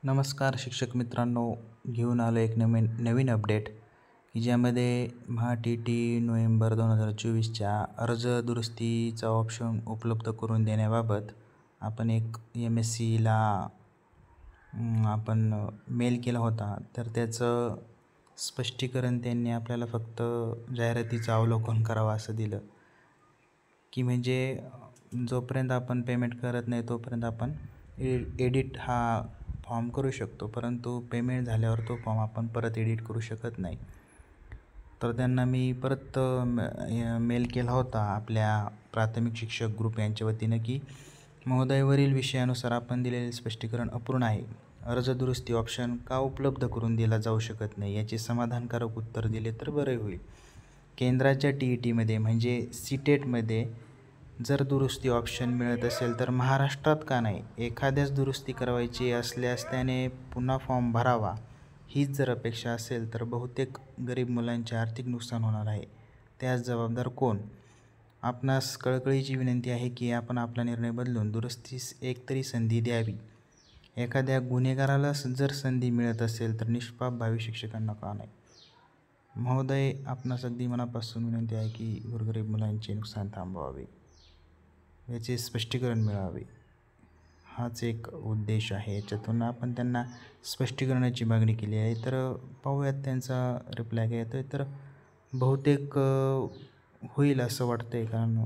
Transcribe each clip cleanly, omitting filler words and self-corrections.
नमस्कार शिक्षक मित्रांनो, घेऊन आलो एक नवीन अपडेट की ज्यामध्ये महा-टी-टी नोव्हेंबर 2024च्या अर्ज दुरुस्तीचा ऑप्शन उपलब्ध करून देण्याबाबत आपण एक MSCला आपण मेल केला होता. तर त्याचं स्पष्टीकरण त्यांनी आपल्याला फक्त जाहिरातीचं अवलोकन करावं असं दिलं की म्हणजे जोपर्यंत आपण पेमेंट करत नाही तोपर्यंत आपण एडिट हा फॉर्म करू शकतो, परंतु पेमेंट झाल्यावर तो फॉर्म आपण परत एडिट करू शकत नाही. तर त्यांना मी परत मेल केला होता आपल्या प्राथमिक शिक्षक ग्रुप यांच्या वतीनं की महोदयवरील विषयानुसार आपण दिलेले स्पष्टीकरण अपूर्ण आहे. अर्ज दुरुस्ती ऑप्शन का उपलब्ध करून दिला जाऊ शकत नाही याचे समाधानकारक उत्तर दिले तर बरे होईल. केंद्राच्या TETमध्ये म्हणजे CTETमध्ये जर दुरुस्ती ऑप्शन मिळत असेल तर महाराष्ट्रात का नाही? एखाद्यास दुरुस्ती करायची असल्यास त्याने पुन्हा फॉर्म भरावा, हीच जर अपेक्षा असेल तर बहुतेक गरीब मुलांचे आर्थिक नुकसान होणार आहे. त्यास जबाबदार कोण? आपणास कळकळीची विनंती आहे की आपण आपला निर्णय बदलून दुरुस्तीस एकतरी संधी द्यावी. एखाद्या गुन्हेगाराला जर संधी मिळत असेल तर निष्पाप भावी शिक्षकांना का नाही? महोदय, आपणास अगदी मनापासून विनंती आहे की गोरगरीब मुलांचे नुकसान थांबवावे, याचे स्पष्टीकरण मिळावे, हाच एक उद्देश आहे. याच्यातून आपण त्यांना स्पष्टीकरणाची मागणी केली आहे. तर पाहूयात त्यांचा रिप्लाय काय येतो आहे. तर बहुतेक होईल असं वाटतं आहे, कारण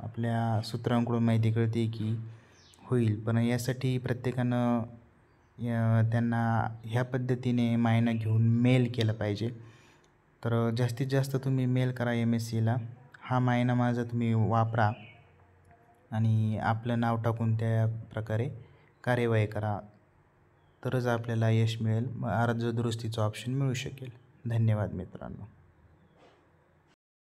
आपल्या सूत्रांकडून माहिती कळते की होईल. पण यासाठी प्रत्येकानं त्यांना ह्या पद्धतीने मायना घेऊन मेल केलं पाहिजे. तर जास्तीत जास्त तुम्ही मेल करा MSCला. हा मायना माझा तुम्ही वापरा आणि आपलं नाव टाकून त्या प्रकारे कार्यवाही करा, तरच आपल्याला यश मिळेल. अर्ज दुरुस्तीचं ऑप्शन मिळू शकेल. धन्यवाद मित्रांनो.